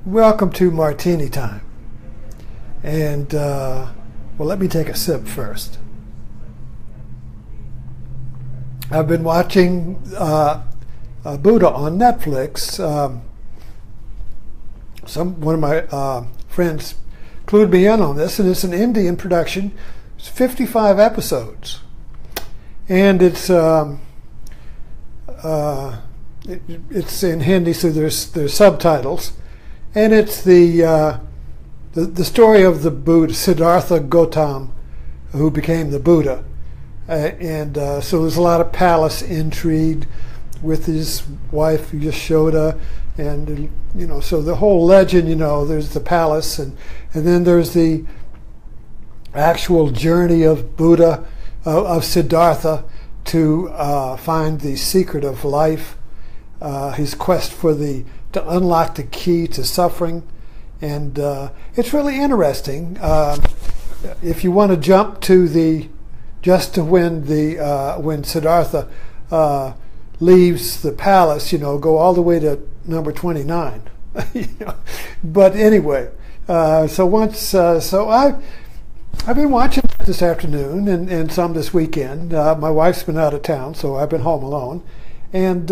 Welcome to Martini Time. And, well, let me take a sip first. I've been watching Buddha on Netflix. One of my friends clued me in on this, and it's an Indian production. It's 55 episodes. And it's in Hindi, so there's subtitles. And it's the story of the Buddha, Siddhartha Gautama, who became the Buddha. So there's a lot of palace intrigue with his wife Yashoda, and so the whole legend, there's the palace, and then there's the actual journey of Buddha, of Siddhartha, to find the secret of life, his quest to unlock the key to suffering, and it's really interesting. If you want to jump to when Siddhartha leaves the palace, go all the way to number 29. But anyway, so I've been watching this afternoon and some this weekend. My wife's been out of town, so I've been home alone, and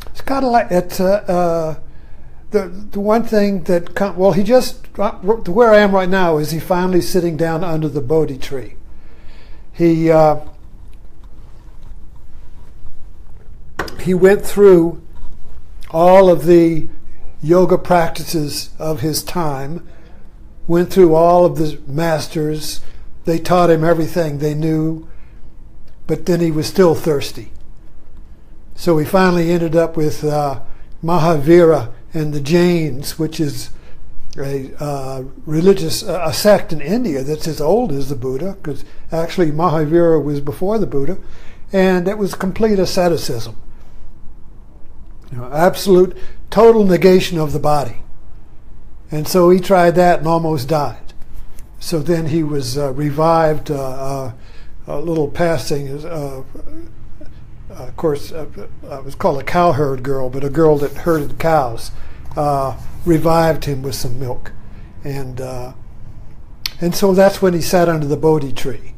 it's kind of like the one thing that where I am right now is he finally sitting down under the Bodhi tree. He went through all of the yoga practices of his time, went through all of the masters. They taught him everything they knew, but then he was still thirsty. So he finally ended up with Mahavira and the Jains, which is a religious a sect in India that's as old as the Buddha, because actually Mahavira was before the Buddha, and it was complete asceticism. Absolute, total negation of the body. And so he tried that and almost died. So then he was revived, a little passing, of course, it was called a cowherd girl, but a girl that herded cows, revived him with some milk. And so that's when he sat under the Bodhi tree,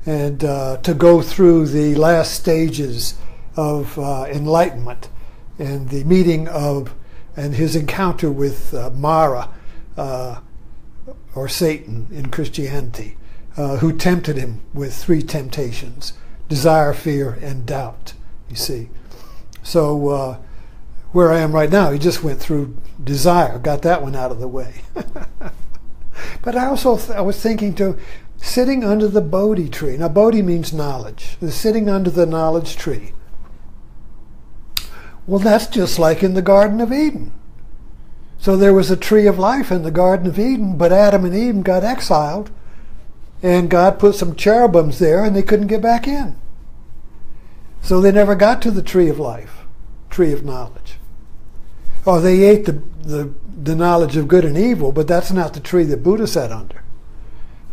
and to go through the last stages of enlightenment, and the meeting and his encounter with Mara, or Satan in Christianity, who tempted him with 3 temptations: desire, fear, and doubt, you see. So where I am right now, he just went through desire, got that one out of the way. But I was thinking too, sitting under the Bodhi tree. Now Bodhi means knowledge. The sitting under the knowledge tree. Well, that's just like in the Garden of Eden. So there was a tree of life in the Garden of Eden, but Adam and Eve got exiled, and God put some cherubims there, and they couldn't get back in. So they never got to the tree of life, tree of knowledge. Oh, they ate the knowledge of good and evil, but that's not the tree that Buddha sat under.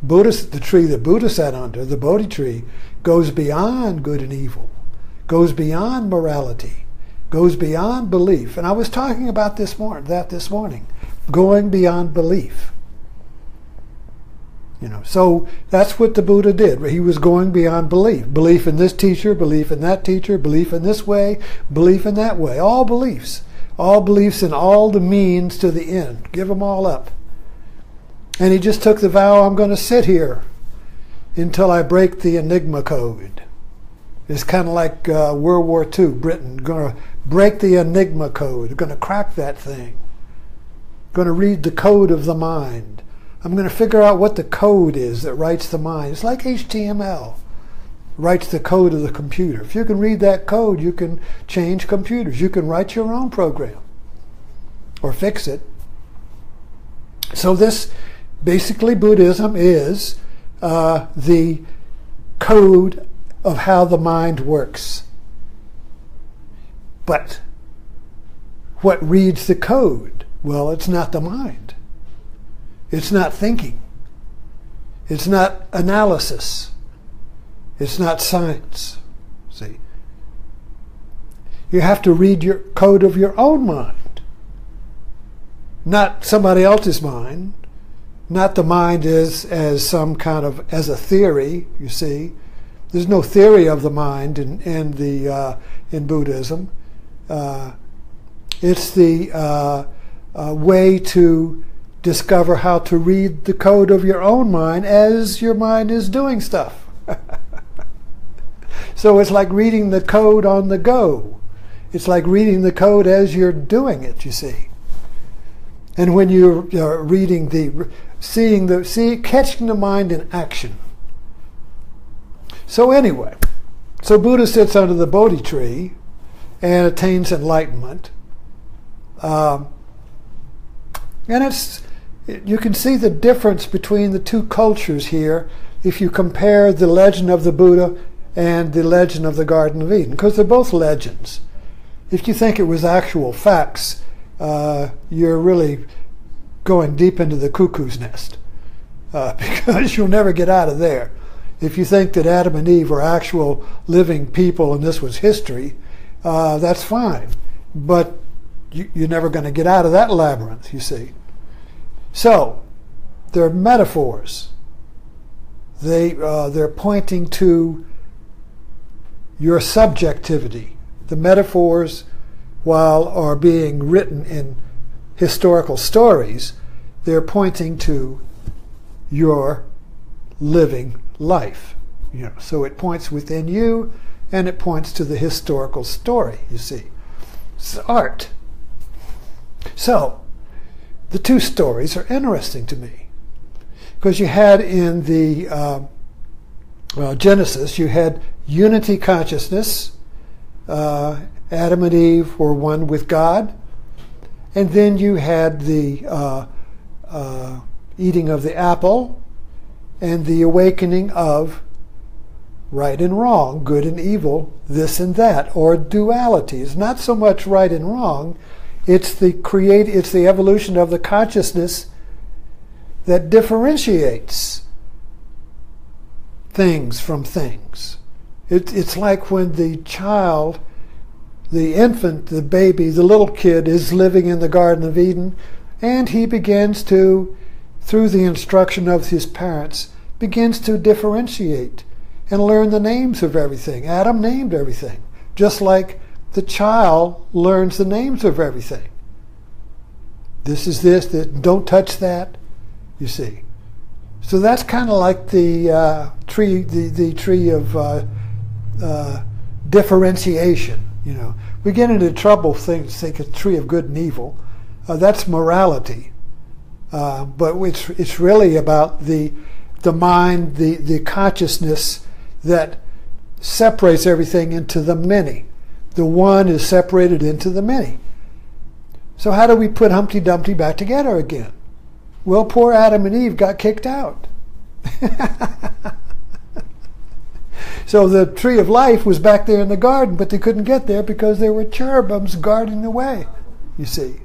The tree that Buddha sat under, the Bodhi tree, goes beyond good and evil, goes beyond morality, goes beyond belief. And I was talking about this morning, going beyond belief. So that's what the Buddha did. He was going beyond belief. Belief in this teacher, belief in that teacher, belief in this way, belief in that way. All beliefs in all the means to the end. Give them all up. And he just took the vow, I'm going to sit here until I break the Enigma code. It's kind of like World War II, Britain, going to break the Enigma code, going to crack that thing, going to read the code of the mind. I'm going to figure out what the code is that writes the mind. It's like HTML, writes the code of the computer. If you can read that code, you can change computers. You can write your own program or fix it. So this, basically Buddhism is the code of how the mind works. But what reads the code? Well, it's not the mind. It's not thinking. It's not analysis. It's not science. See? You have to read your code of your own mind. not somebody else's mind, not the mind as some kind of, as a theory, you see. There's no theory of the mind in Buddhism. It's the way to discover how to read the code of your own mind as your mind is doing stuff. So it's like reading the code on the go. It's like reading the code as you're doing it, you see. And when you're reading catching the mind in action. So anyway, so Buddha sits under the Bodhi tree and attains enlightenment. And you can see the difference between the two cultures here if you compare the legend of the Buddha and the legend of the Garden of Eden, because they're both legends. If you think it was actual facts, you're really going deep into the cuckoo's nest, because you'll never get out of there. If you think that Adam and Eve were actual living people and this was history, that's fine. But you're never going to get out of that labyrinth, you see. So, they're metaphors. They're pointing to your subjectivity. The metaphors, while are being written in historical stories, they're pointing to your living life. So it points within you, and it points to the historical story, you see. It's art. So, the two stories are interesting to me, because you had in the Genesis, you had unity consciousness. Adam and Eve were one with God. And then you had the eating of the apple and the awakening of right and wrong, good and evil, this and that, or duality. It's not so much right and wrong, it's the evolution of the consciousness that differentiates things from things. It's like when the child, the infant, the baby, the little kid is living in the Garden of Eden, and he begins to, through the instruction of his parents, begins to differentiate and learn the names of everything. Adam named everything, just like the child learns the names of everything. This is this, don't touch that, you see. So that's kind of like the tree, the tree of differentiation. We get into trouble think a tree of good and evil. That's morality, but it's really about the mind, the consciousness that separates everything into the many. The one is separated into the many. So how do we put Humpty Dumpty back together again? Well, poor Adam and Eve got kicked out. So the tree of life was back there in the garden, but they couldn't get there because there were cherubims guarding the way, you see.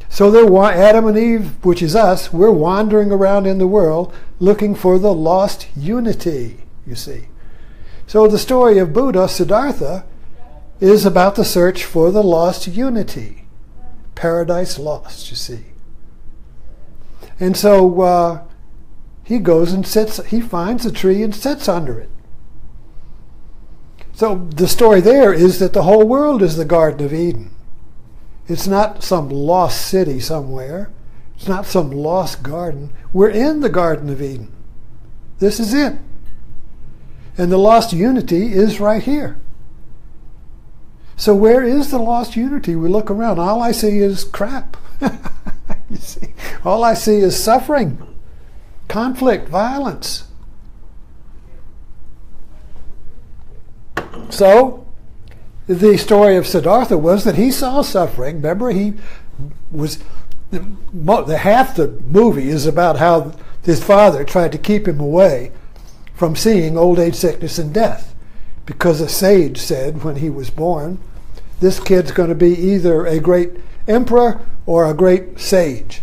So Adam and Eve, which is us, we're wandering around in the world looking for the lost unity, you see. So the story of Buddha, Siddhartha, is about the search for the lost unity. Paradise lost, you see. And so he goes and he finds a tree and sits under it. So the story there is that the whole world is the Garden of Eden. It's not some lost city somewhere. It's not some lost garden. We're in the Garden of Eden. This is it. And the lost unity is right here. So where is the lost unity? We look around. All I see is crap. You see, all I see is suffering, conflict, violence. So the story of Siddhartha was that he saw suffering. Remember, half the movie is about how his father tried to keep him away from seeing old age, sickness, and death, because a sage said when he was born, this kid's going to be either a great emperor or a great sage.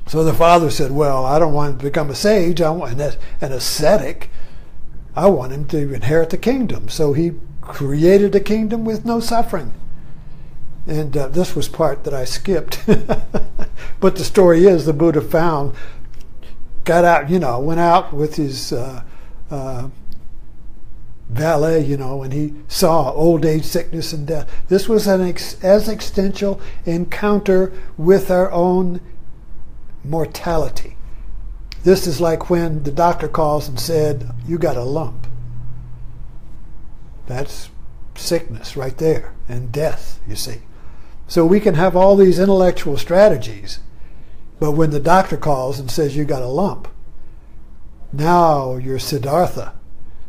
So the father said, well, I don't want him to become a sage, I want an ascetic. I want him to inherit the kingdom. So he created a kingdom with no suffering. And this was part that I skipped. But the story is the Buddha got out, went out with his valet, and he saw old age, sickness, and death. This was an existential encounter with our own mortality. This is like when the doctor calls and said, you got a lump. That's sickness right there, and death, you see. So we can have all these intellectual strategies, but when the doctor calls and says you got a lump, now you're Siddhartha.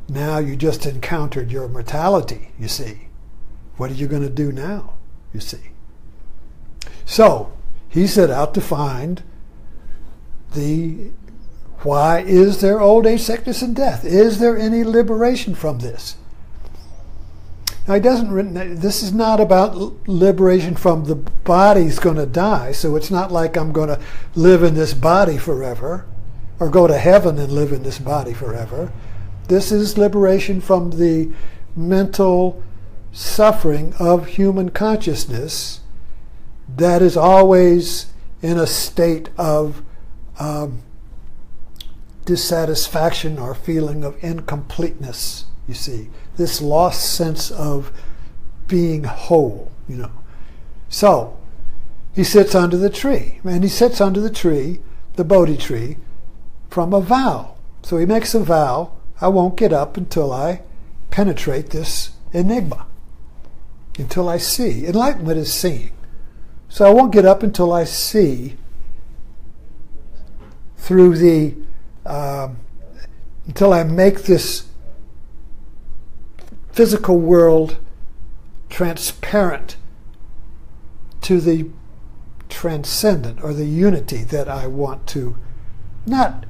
Now you just encountered your mortality, you see. What are you going to do now, you see? So he set out to find why is there old age, sickness, and death? Is there any liberation from this? Now, this is not about liberation from the body's going to die, so it's not like I'm going to live in this body forever or go to heaven and live in this body forever. This is liberation from the mental suffering of human consciousness that is always in a state of dissatisfaction or feeling of incompleteness, you see. This lost sense of being whole, So, he sits under the tree. And he sits under the tree, the Bodhi tree, from a vow. So he makes a vow, I won't get up until I penetrate this enigma, until I see. Enlightenment is seeing. So I won't get up until I see through until I make this physical world transparent to the transcendent or the unity that I want to not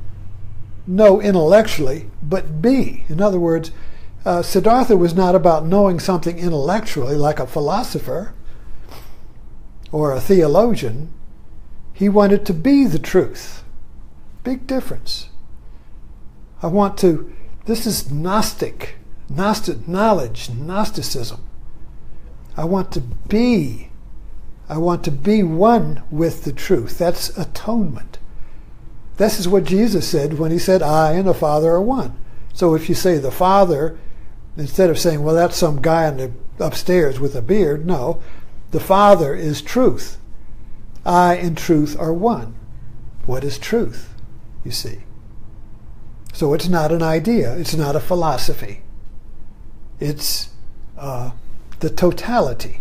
know intellectually, but be. In other words, Siddhartha was not about knowing something intellectually like a philosopher or a theologian. He wanted to be the truth. Big difference. This is Gnostic knowledge, Gnosticism. I want to be one with the truth. That's atonement. This is what Jesus said when he said, I and the Father are one. So if you say the Father, instead of saying, well, that's some guy upstairs with a beard, no, the Father is truth. I and truth are one. What is truth, you see? So it's not an idea. It's not a philosophy. It's the totality.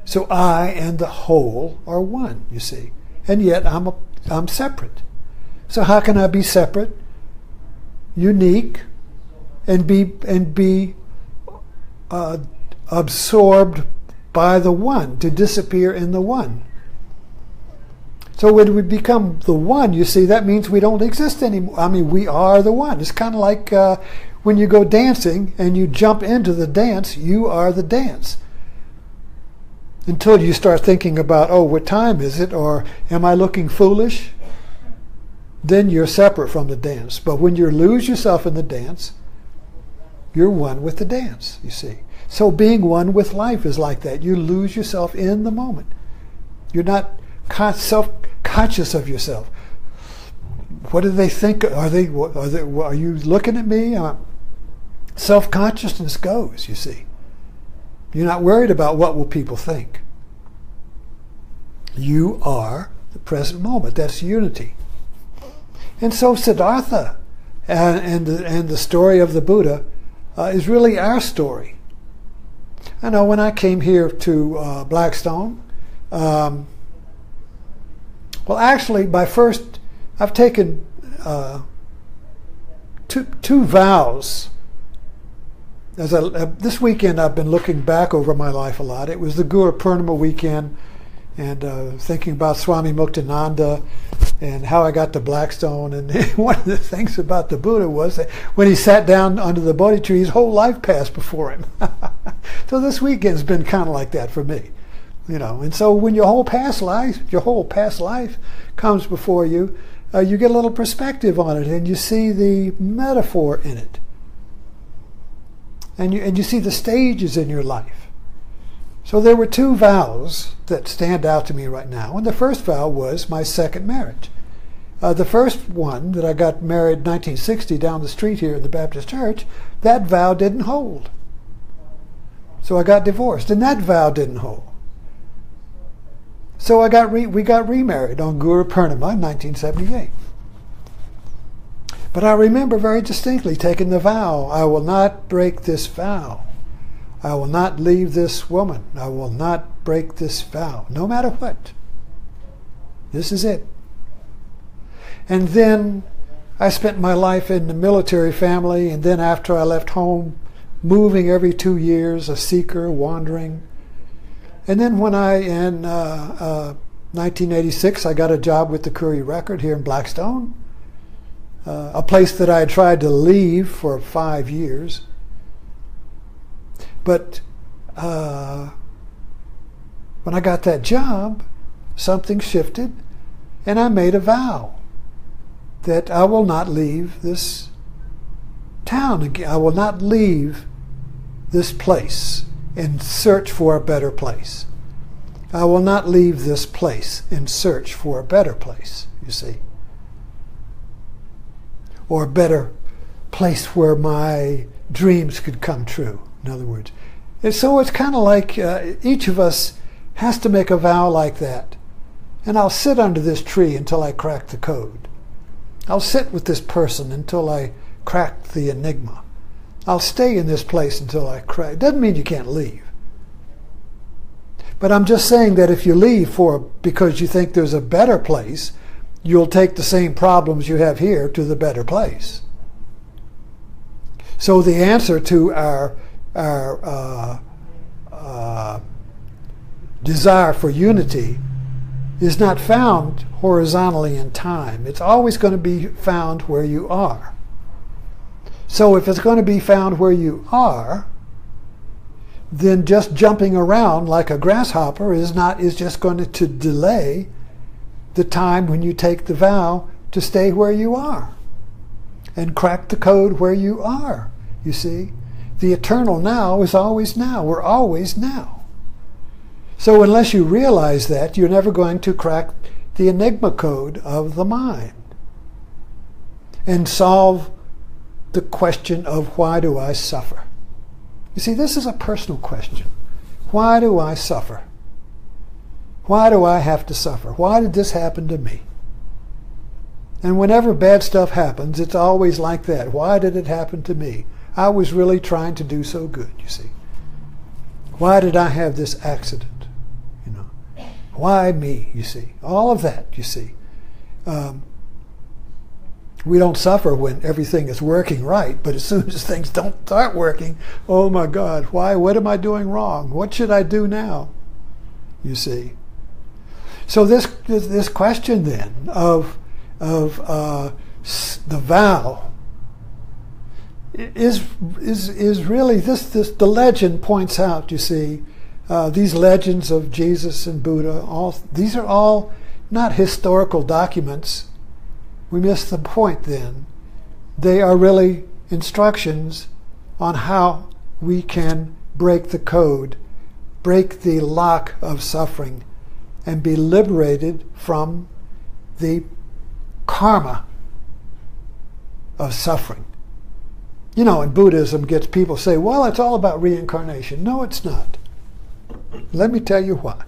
So I and the whole are one, you see. And yet I'm separate. So how can I be separate, unique, and be absorbed by the one, to disappear in the one? So when we become the one, you see, that means we don't exist anymore. I mean, we are the one. It's kind of like when you go dancing and you jump into the dance, you are the dance. Until you start thinking about, oh, what time is it? Or am I looking foolish? Then you're separate from the dance. But when you lose yourself in the dance, you're one with the dance, you see. So being one with life is like that. You lose yourself in the moment. You're not self-conscious of yourself. What do they think? Are you looking at me? Self-consciousness goes, you see. You're not worried about what will people think. You are the present moment. That's unity. And so Siddhartha and the story of the Buddha is really our story. I know when I came here to Blackstone, well, actually, I've taken two vows. This weekend, I've been looking back over my life a lot. It was the Guru Purnima weekend, and thinking about Swami Muktananda and how I got to Blackstone. And one of the things about the Buddha was that when he sat down under the Bodhi tree, his whole life passed before him. So this weekend's been kind of like that for me. And so when your whole past life comes before you, you get a little perspective on it, and you see the metaphor in it, and you see the stages in your life. So there were two vows that stand out to me right now. And the first vow was my second marriage. The first one that I got married in 1960 down the street here in the Baptist church, that vow didn't hold. So I got divorced, and that vow didn't hold. So we got remarried on Guru Purnima in 1978. But I remember very distinctly taking the vow, I will not break this vow. I will not leave this woman. I will not break this vow, no matter what. This is it. And then I spent my life in the military family, and then after I left home, moving every 2 years, a seeker, wandering. And then when in 1986, I got a job with the Courier Record here in Blackstone, a place that I had tried to leave for 5 years. But when I got that job, something shifted, and I made a vow that I will not leave this town again. I will not leave this place in search for a better place. I will not leave this place in search for a better place, you see. Or a better place where my dreams could come true, in other words. And so it's kind of like each of us has to make a vow like that. And I'll sit under this tree until I crack the code. I'll sit with this person until I crack the enigma. I'll stay in this place until I crack. It doesn't mean you can't leave. But I'm just saying that if you leave because you think there's a better place, you'll take the same problems you have here to the better place. So the answer to our desire for unity is not found horizontally in time. It's always going to be found where you are. So if it's going to be found where you are, then just jumping around like a grasshopper is just going to delay the time when you take the vow to stay where you are and crack the code where you are. You see, the eternal now is always now. We're always now. So unless you realize that, you're never going to crack the enigma code of the mind and solve the question of why do I suffer? You see, this is a personal question. Why do I suffer? Why do I have to suffer? Why did this happen to me? And whenever bad stuff happens, it's always like that. Why did it happen to me? I was really trying to do so good, you see. Why did I have this accident? You know, why me, you see? All of that, you see. We don't suffer when everything is working right, but as soon as things don't start working, oh my God, why? What am I doing wrong? What should I do now? You see. So this question then of the vow is really this the legend points out. You see, these legends of Jesus and Buddha. These are all not historical documents. We miss the point then. They are really instructions on how we can break the code, break the lock of suffering, and be liberated from the karma of suffering. You know, in Buddhism gets people say, well, it's all about reincarnation. No, it's not. Let me tell you why.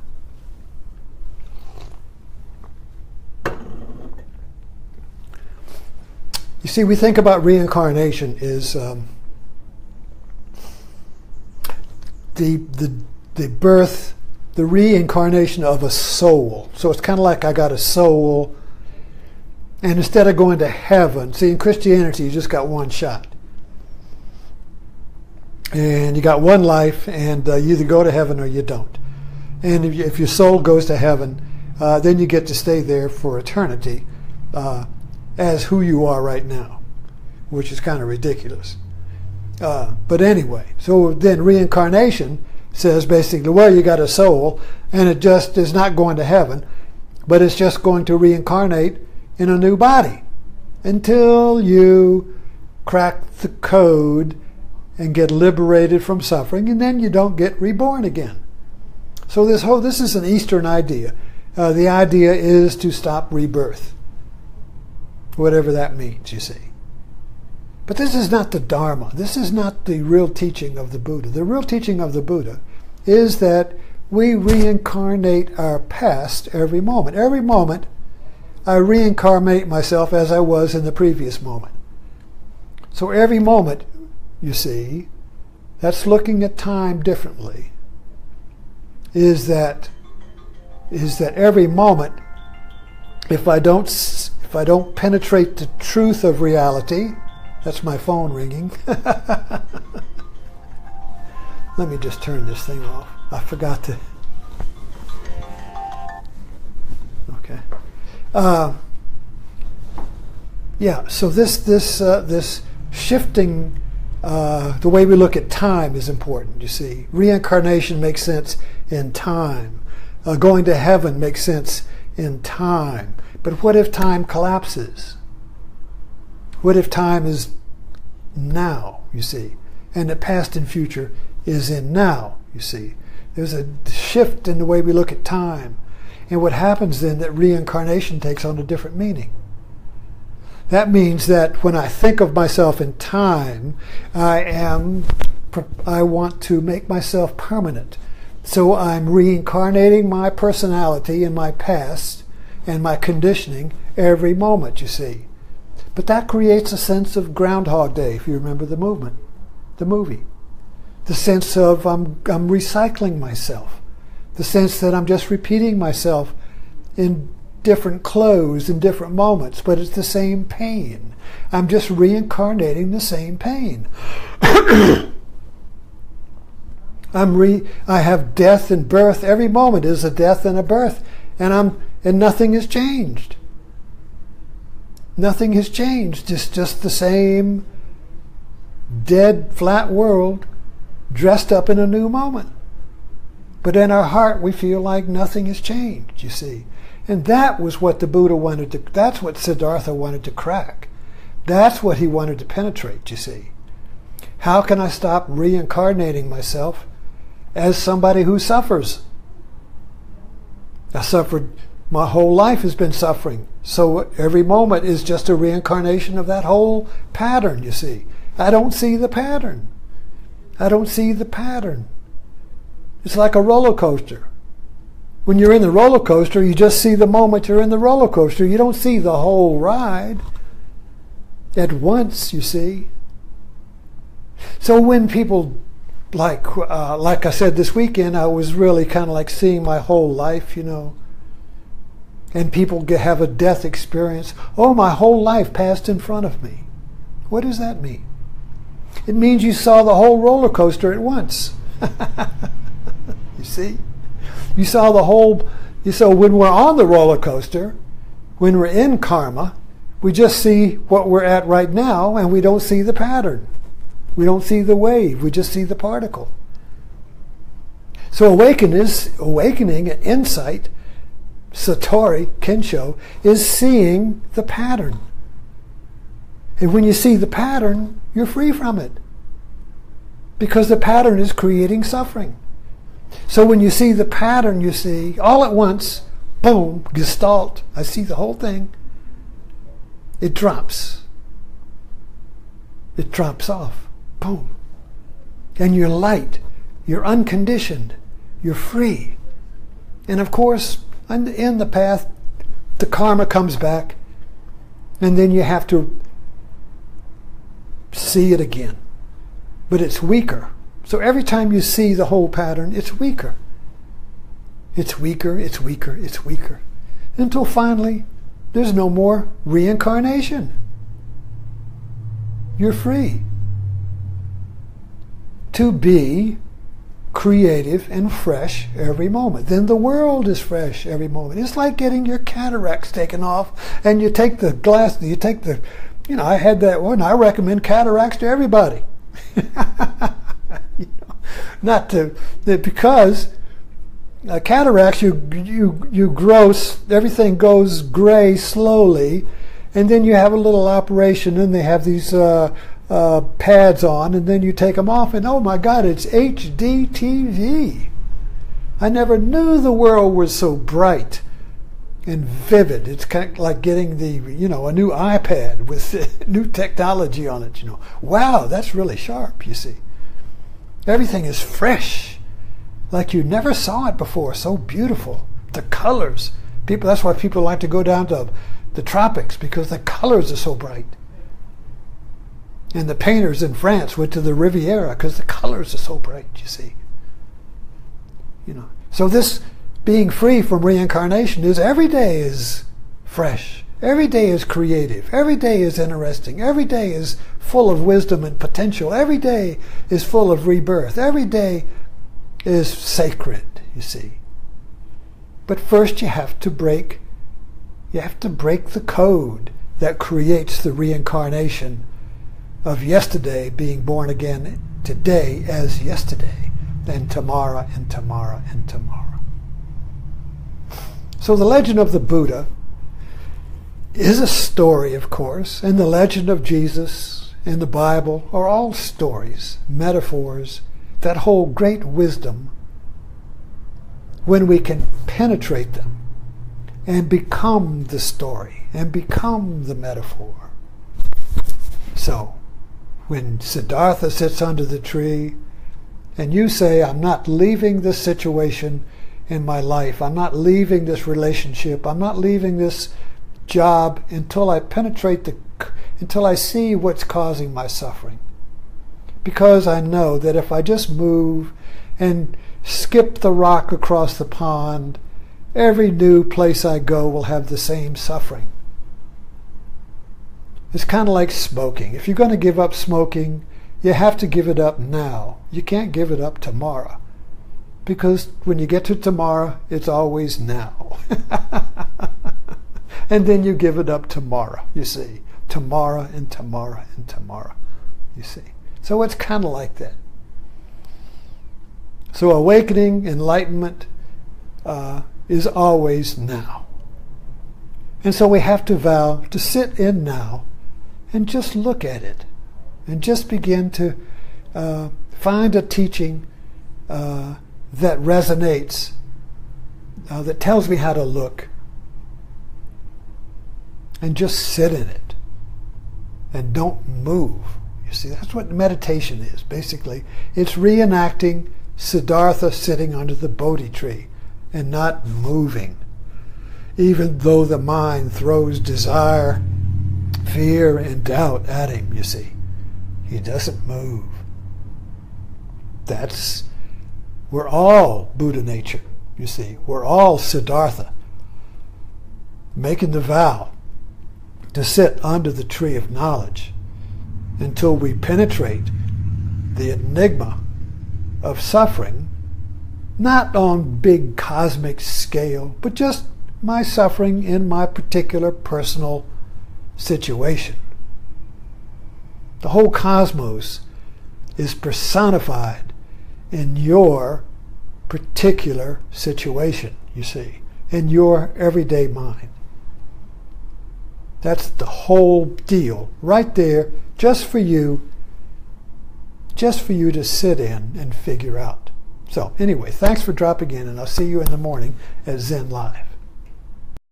You see, we think about reincarnation is the birth, the reincarnation of a soul. So it's kind of like I got a soul, and instead of going to heaven, see, in Christianity you just got one shot. And you got one life, and you either go to heaven or you don't. And if your soul goes to heaven, then you get to stay there for eternity. As who you are right now, which is kind of ridiculous. But anyway, so then reincarnation says basically, well, you got a soul, and it just is not going to heaven, but it's just going to reincarnate in a new body until you crack the code and get liberated from suffering, and then you don't get reborn again. So this is an Eastern idea. The idea is to stop rebirth, whatever that means, you see. But this is not the Dharma. This is not the real teaching of the Buddha. The real teaching of the Buddha is that we reincarnate our past every moment. Every moment, I reincarnate myself as I was in the previous moment. So every moment, you see, that's looking at time differently, is that every moment, if I don't penetrate the truth of reality, that's my phone ringing. Let me just turn this thing off. I forgot to. Okay. Yeah. So this shifting, the way we look at time is important. You see, reincarnation makes sense in time. Going to heaven makes sense in time. But what if time collapses? What if time is now, you see, and the past and future is in now, you see. There's a shift in the way we look at time. And what happens then, that reincarnation takes on a different meaning. That means that when I think of myself in time, I want to make myself permanent. So I'm reincarnating my personality and my past and my conditioning every moment, you see. But that creates a sense of Groundhog Day, if you remember the movie. The sense of I'm recycling myself. The sense that I'm just repeating myself in different clothes in different moments, but it's the same pain. I'm just reincarnating the same pain. I have death and birth. Every moment is a death and a birth, and nothing has changed. Nothing has changed. It's just the same dead, flat world dressed up in a new moment. But in our heart, we feel like nothing has changed, you see. And that was what the Buddha wanted to, that's what Siddhartha wanted to crack. That's what he wanted to penetrate, you see. How can I stop reincarnating myself as somebody who suffers? I suffered, my whole life has been suffering. So every moment is just a reincarnation of that whole pattern, you see. I don't see the pattern. I don't see the pattern. It's like a roller coaster. When you're in the roller coaster, you just see the moment you're in the roller coaster. You don't see the whole ride at once, you see. So when people, like I said this weekend, I was really kind of like seeing my whole life, you know. And people have a death experience. Oh, my whole life passed in front of me. What does that mean? It means you saw the whole roller coaster at once. You see? You saw the whole, so when we're on the roller coaster, when we're in karma, we just see what we're at right now, and we don't see the pattern. We don't see the wave, we just see the particle. So awakening and insight, Satori, Kensho, is seeing the pattern. And when you see the pattern, you're free from it. Because the pattern is creating suffering. So when you see the pattern, you see, all at once, boom, gestalt, I see the whole thing. It drops. It drops off. Boom. And you're light. You're unconditioned. You're free. And of course, in the path, the karma comes back, and then you have to see it again. But it's weaker. So every time you see the whole pattern, it's weaker. It's weaker, it's weaker, it's weaker. Until finally, there's no more reincarnation. You're free to be creative and fresh every moment. Then the world is fresh every moment. It's like getting your cataracts taken off, and you take the glass, I had that one. I recommend cataracts to everybody. Because cataracts, you gross, everything goes gray slowly, and then you have a little operation, and they have these pads on, and then you take them off, and oh my God, it's HDTV. I never knew the world was so bright and vivid. It's kind of like getting a new iPad with new technology on it. Wow, that's really sharp, you see. Everything is fresh, like you never saw it before. So beautiful. The colors. That's why people like to go down to the tropics, because the colors are so bright. And the painters in France went to the Riviera because the colors are so bright, you see. So this being free from reincarnation is every day is fresh. Every day is creative. Every day is interesting. Every day is full of wisdom and potential. Every day is full of rebirth. Every day is sacred, you see. But first you have to break the code that creates the reincarnation of yesterday being born again today as yesterday, and tomorrow and tomorrow and tomorrow. So the legend of the Buddha is a story, of course, and the legend of Jesus and the Bible are all stories, metaphors that hold great wisdom when we can penetrate them and become the story and become the metaphor. So, when Siddhartha sits under the tree and you say, I'm not leaving this situation in my life, I'm not leaving this relationship, I'm not leaving this job until I until I see what's causing my suffering. Because I know that if I just move and skip the rock across the pond, every new place I go will have the same suffering. It's kind of like smoking. If you're going to give up smoking, you have to give it up now. You can't give it up tomorrow. Because when you get to tomorrow, it's always now. And then you give it up tomorrow, you see. Tomorrow and tomorrow and tomorrow, you see. So it's kind of like that. So awakening, enlightenment is always now. And so we have to vow to sit in now and just look at it and just begin to find a teaching that resonates, that tells me how to look, and just sit in it and don't move. You see, that's what meditation is. Basically, it's reenacting Siddhartha sitting under the Bodhi tree and not moving, even though the mind throws desire, fear, and doubt at him, you see. He doesn't move. We're all Buddha nature, you see. We're all Siddhartha, making the vow to sit under the tree of knowledge until we penetrate the enigma of suffering, not on big cosmic scale, but just my suffering in my particular personal situation. The whole cosmos is personified in your particular situation, you see, in your everyday mind. That's the whole deal right there, just for you to sit in and figure out. So anyway, thanks for dropping in, and I'll see you in the morning at Zen Live.